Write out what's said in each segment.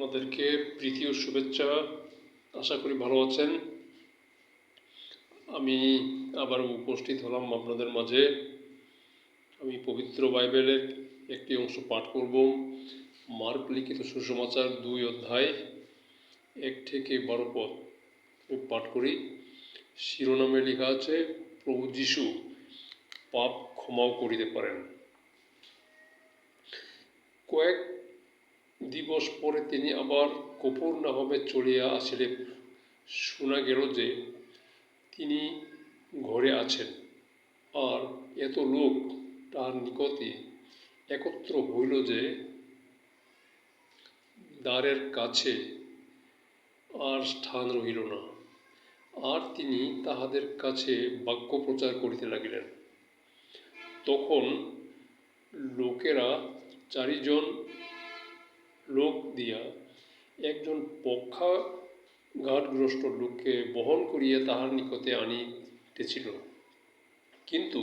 আপনাদেরকে প্রীতি ও শুভেচ্ছা। আশা করি ভালো আছেন। আমি আবার উপস্থিত হলাম আপনাদের মাঝে। আমি পবিত্র বাইবেলের একটি অংশ পাঠ করব। মার্ক লিখিত সুসমাচার 2 অধ্যায় 1 থেকে 12 পদ পাঠ করি। শিরোনামে লেখা আছে, প্রভু যীশু পাপ ক্ষমাও করিতে পারেন। কয়েক দিবস পরে তিনি আবার কফরনাহমে চলিয়া আসিলে শোনা গেল যে তিনি ঘরে আছেন, আর এত লোক তার নিকটে একত্র হইল যে দ্বারের কাছে আর স্থান রহিল না। আর তিনি তাহাদের কাছে বাক্য প্রচার করিতে লাগিলেন। তখন লোকেরা 4 জন লোক দিয়া একজন পক্ষাঘাতগ্রস্ত লোককে বহন করিয়া তাহার নিকটে আনিতেছিল। কিন্তু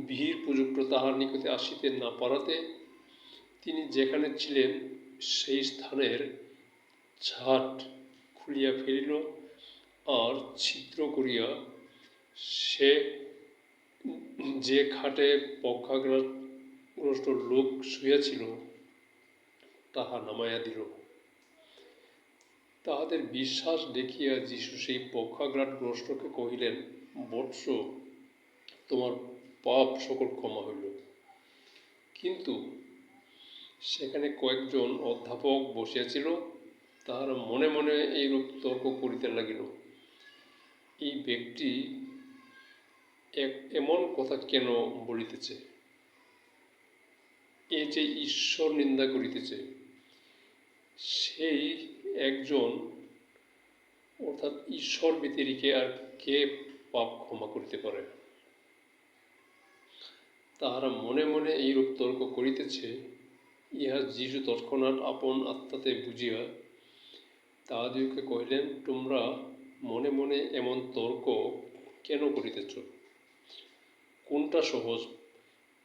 ভিড় প্রযুক্ত তাহার নিকটে আসিতে না পারাতে তিনি যেখানে ছিলেন সেই স্থানের ছাদ খুলিয়া ফেলিল, আর ছিদ্র করিয়া সে যে খাটে পক্ষাঘাতগ্রস্ত লোক শুইয়াছিল তাহা নামাইয়া দিল। তাহাদের বিশ্বাস দেখিয়া যীশু সেই পক্ষাঘাতগ্রস্তকে কহিলেন, বৎস, তোমার পাপ সকল ক্ষমা হইল। কিন্তু সেখানে কয়েকজন অধ্যাপক বসিয়াছিল, তাহারা মনে মনে এইরূপ তর্ক করিতে লাগিল, এই ব্যক্তি এমন কথা কেন বলিতেছে? এ যে ঈশ্বর নিন্দা করিতেছে। সেই একজন, অর্থাৎ ঈশ্বর ব্যতিরেকে আর কে পাপ ক্ষমা করিতে পারে? তাহারা মনে মনে এইরূপ তর্ক করিতেছে, ইহা যীশু তৎক্ষণাৎ আপন আত্মাতে বুঝিয়া তাহাদিগকে কহিলেন, তোমরা মনে মনে এমন তর্ক কেন করিতেছ? কোনটা সহজ,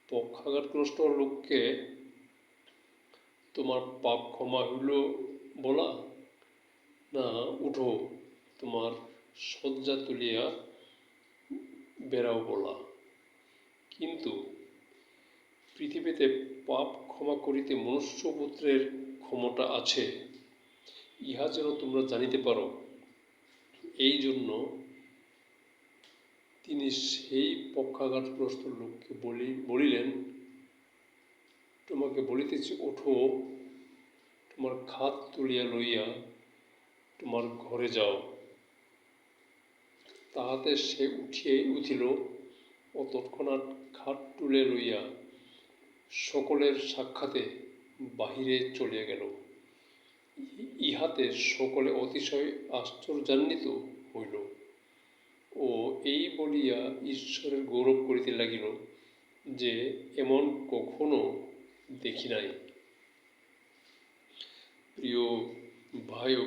পক্ষাঘাতগ্রস্ত লোককে তোমার পাপ ক্ষমা হইল বলা, না উঠো, তোমার শয্যা তুলিয়া বেড়াও বলা? কিন্তু পৃথিবীতে পাপ ক্ষমা করিতে মনুষ্যপুত্রের ক্ষমতা আছে, ইহা যেন তোমরা জানিতে পারো। এই জন্য তিনি সেই পক্ষাঘাতগ্রস্ত লোককে বলিলেন, তোমাকে বলিতেছি, ওঠো, তোমার খাট তুলিয়া লইয়া তোমার ঘরে যাও। তাহাতে সে উঠিল ও তৎক্ষণাৎ খাট তুলে লইয়া সকলের সাক্ষাতে বাহিরে চলিয়া গেল। ইহাতে সকলে অতিশয় আশ্চর্যান্বিত হইল ও এই বলিয়া ঈশ্বরের গৌরব করিতে লাগিল যে এমন কখনো দেখি নাই। প্রিয় ভাই ও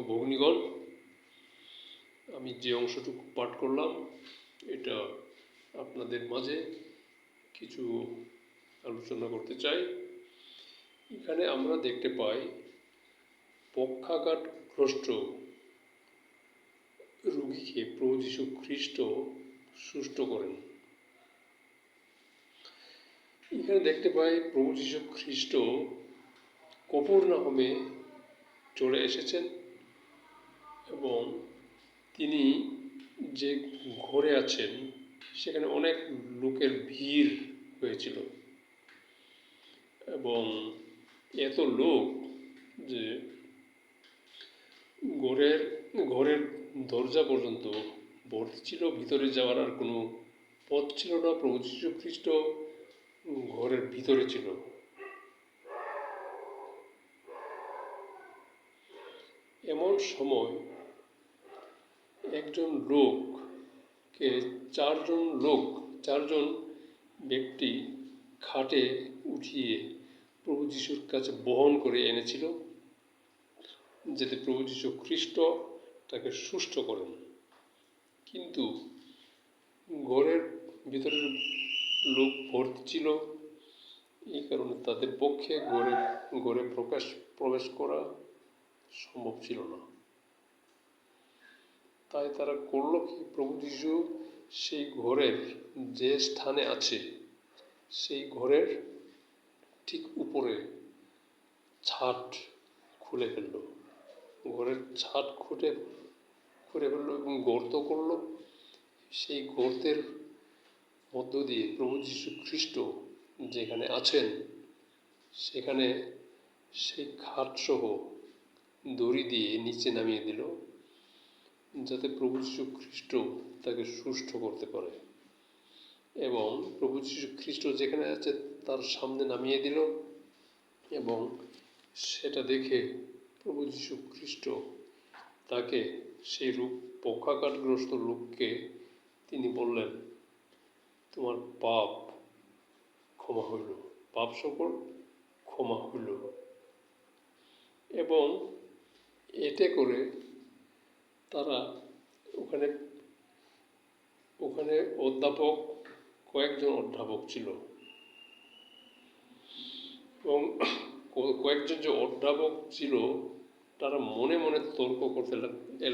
ভগ্নীগণ, আমি যে অংশটুকু পাঠ করলাম এটা আপনাদের মাঝে কিছু আলোচনা করতে চাই। এখানে আমরা দেখতে পাই পক্ষাঘাতগ্রস্ত রোগীকে প্রভু যীশু খ্রিস্ট সুস্থ করেন। এখানে দেখতে পাই প্রভু যীশু খ্রিস্ট কফরনাহমে চলে এসেছেন এবং তিনি যে ঘরে আছেন সেখানে অনেক লোকের ভিড় হয়েছিল এবং এত লোক যে ঘরের দরজা পর্যন্ত ভর্তি ছিল, ভিতরে যাওয়ার আর কোনো পথ ছিল না। প্রভু যীশু খ্রিস্ট ঘরের ভিতরে ছিল। এমন সময় একজন লোককে চারজন ব্যক্তি খাটে উঠিয়ে প্রভু যীশুর কাছে বহন করে এনেছিল, যাতে প্রভু যীশু খ্রিস্ট তাকে সুস্থ করেন। কিন্তু ঘরের ভিতরের লোক ভর্তি ছিল, এই কারণে তাদের পক্ষে ঘরে প্রবেশ করা সম্ভব ছিল না। তাই তারা করল কি, প্রভু যীশু সেই ঘরের যে স্থানে আছে সেই ঘরের ঠিক উপরে ছাদ খুলে ফেলল, ঘরের ছাদ খুলে ফেললো এবং গর্ত করলো। সেই গর্তের মধ্য দিয়ে প্রভু যীশু খ্রিস্ট যেখানে আছেন সেখানে সেই খাটসহ দড়ি দিয়ে নিচে নামিয়ে দিল, যাতে প্রভু যীশু খ্রিস্ট তাকে সুস্থ করতে পারে। এবং প্রভু যীশু খ্রিস্ট যেখানে আছে তার সামনে নামিয়ে দিল, এবং সেটা দেখে প্রভু যীশু খ্রিস্ট তাকে, সেই পক্ষাঘাতগ্রস্ত লোককে তিনি বললেন, তোমার পাপ ক্ষমা হইল, পাপ সকল ক্ষমা হইল। এবং এতে করে তারা ওখানে কয়েকজন অধ্যাপক ছিল, এবং কয়েকজন যে অধ্যাপক ছিল তারা মনে মনে তর্ক করতে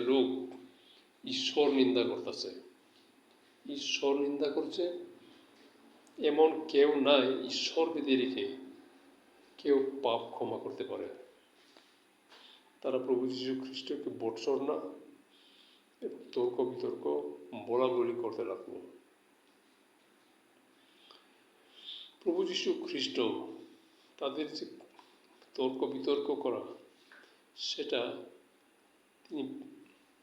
লোক ঈশ্বর নিন্দা করতেছে, ঈশ্বর নিন্দা করছে, এমন কেউ নাই ঈশ্বর ব্যতিরেকে কেউ পাপ ক্ষমা করতে পারে। তারা প্রভু যীশু খ্রিস্টকে বৎসরনা এবং তর্ক বিতর্ক বলাবলি করতে লাগলো। প্রভু যীশু খ্রিস্ট তাদের যে তর্ক বিতর্ক করা, সেটা তিনি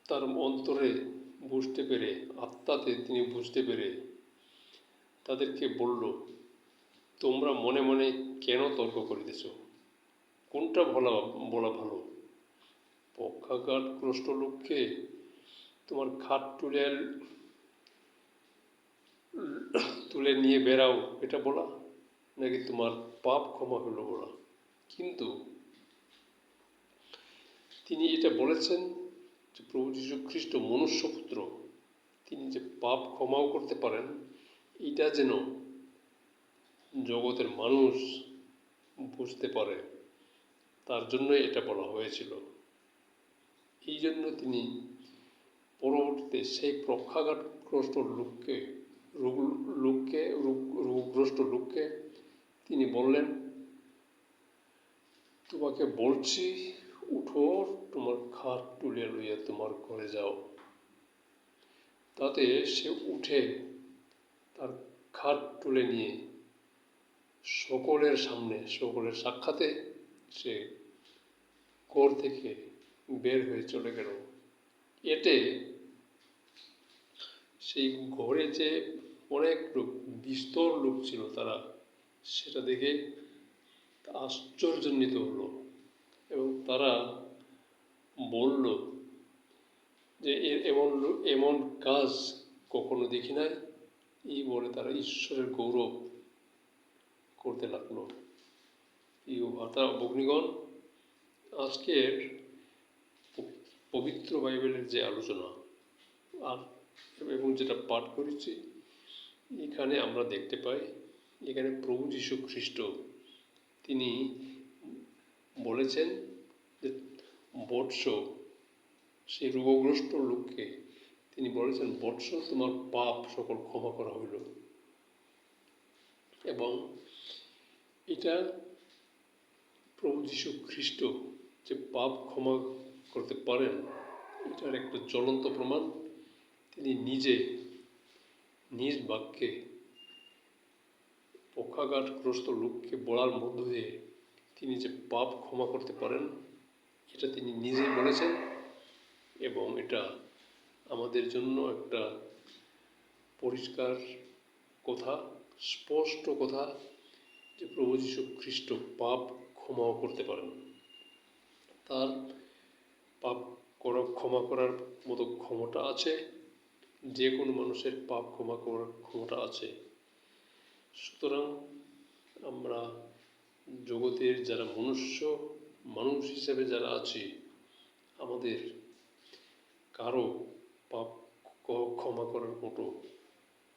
তার অন্তরে বুঝতে পেরে, আত্মাতে তিনি বুঝতে পেরে তাদেরকে বলল, তোমরা মনে মনে কেন তর্ক করিতেছ? কোনটা বলা ভালো? পক্ষাঘাতগ্রস্ত লোককে তোমার খাট তুলে নিয়ে বেড়াও এটা বলা, নাকি তোমার পাপ ক্ষমা হলো বলা? কিন্তু তিনি এটা বলেছেন যে প্রভু যীশু খ্রিস্ট মনুষ্যপুত্র, তিনি যে পাপ ক্ষমাও করতে পারেন, এটা যেন জগতের মানুষ বুঝতে পারে, তার জন্য এটা বলা হয়েছিল। এই জন্য তিনি পরবর্তীতে সেই পক্ষাঘাতগ্রস্ত রোগগ্রস্ত লোককে তিনি বললেন, তোমাকে বলছি, উঠো, তোমার খাট তুলে লইয়া তোমার ঘরে যাও। তাতে সে উঠে তার খাট তুলে নিয়ে সকলের সামনে, সকলের সাক্ষাতে সে ঘর থেকে বের হয়ে চলে গেল। এতে সেই ঘরে যে অনেক লোক, বিস্তর লোক ছিল, তারা সেটা দেখে আশ্চর্যান্বিত হলো এবং তারা বলল যে এমন কাজ কখনো দেখি নাই। এই বলে তারা ঈশ্বরের গৌরব করতে লাগলো। প্রিয় ভাতা ভগ্নীগণ, আজকের পবিত্র বাইবেলের যে আলোচনা এবং যেটা পাঠ করেছি, এখানে আমরা দেখতে পাই, এখানে প্রভু যীশু খ্রিস্ট তিনি বলেছেন যে বৎস, সেই রোগগ্রস্ত লোককে তিনি বলেছেন, বৎস তোমার পাপ সকল ক্ষমা করা হইল। এবং এটা প্রভু যীশু খ্রিস্ট যে পাপ ক্ষমা করতে পারেন, এটার একটা জ্বলন্ত প্রমাণ তিনি নিজে নিজ বাক্যে পক্ষাঘাতগ্রস্ত লোককে বলার মধ্য দিয়ে তিনি যে পাপ ক্ষমা করতে পারেন, এটা তিনি নিজেই বলেছেন। এবং এটা আমাদের জন্য একটা পরিষ্কার কথা, স্পষ্ট কথা, যে প্রভু যীশু খ্রিস্ট পাপ ক্ষমাও করতে পারেন। তার পাপ ক্ষমা করার মতো ক্ষমতা আছে, যে কোনো মানুষের পাপ ক্ষমা করার ক্ষমতা আছে। সুতরাং আমরা জগতের যারা মানুষ হিসেবে যারা আছি, আমাদের কারো পাপ ক্ষমা করার মতো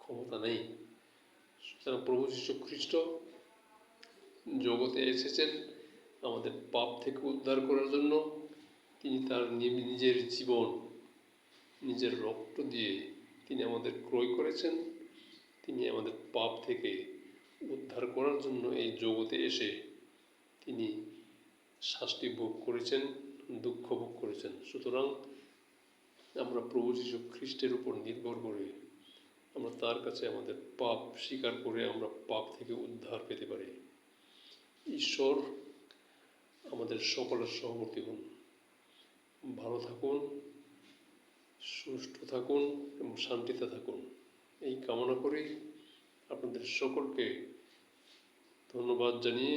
ক্ষমতা নেই। সুতরাং প্রভু যীশু খ্রিস্ট জগতে এসেছেন আমাদের পাপ থেকে উদ্ধার করার জন্য। তিনি তার নিজের জীবন, নিজের রক্ত দিয়ে তিনি আমাদের ক্রয় করেছেন। তিনি আমাদের পাপ থেকে উদ্ধার করার জন্য এই জগতে এসে তিনি শাস্তি ভোগ করেছেন, দুঃখ ভোগ করেছেন। সুতরাং আমরা প্রভু যীশু খ্রিস্টের উপর নির্ভর করে আমরা তার কাছে আমাদের পাপ স্বীকার করে আমরা পাপ থেকে উদ্ধার পেতে পারি। ঈশ্বর আমাদের সকলের সহবর্তী হন। ভালো থাকুন, সুস্থ থাকুন এবং শান্তিতে থাকুন, এই কামনা করি। আপনাদের সকলকে ধন্যবাদ জানিয়ে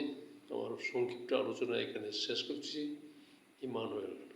আমার সংক্ষিপ্ত আলোচনা এখানে শেষ করছি। ইমানুয়েল।